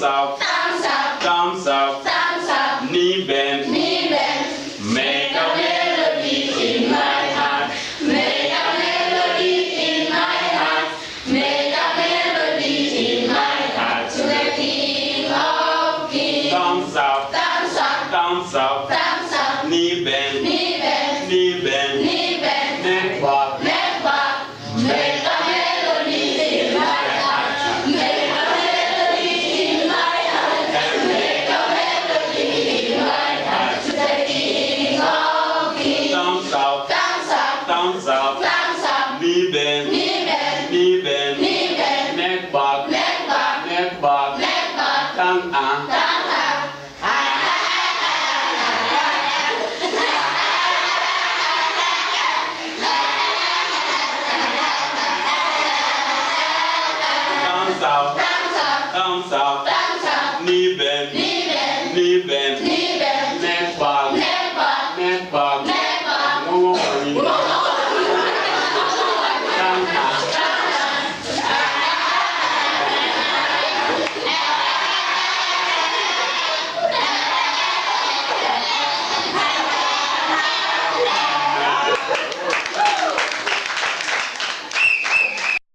up, thumbs up, thumbs up, thumbs up, knee bend, knee bend. make a melody in my heart, Make a melody in my heart. Make a melody in my heart. To the King of Kings. thumbs up, Thumbs up, thumbs up, thumbs up, knee bend, knee bend, knee bend, knee bend. neck back, Neck back. Make a melody in my heart. Make a melody in my heart. Make a melody in my heart. To the King of Kings. thumbs up, Thumbs up, thumbs up, thumbs up, knee bend, knee bend, knee bend, knee bend. neck back, Neck back, neck back, neck back. tongue Thumbs up. thumbs up, Thumbs up, thumbs up,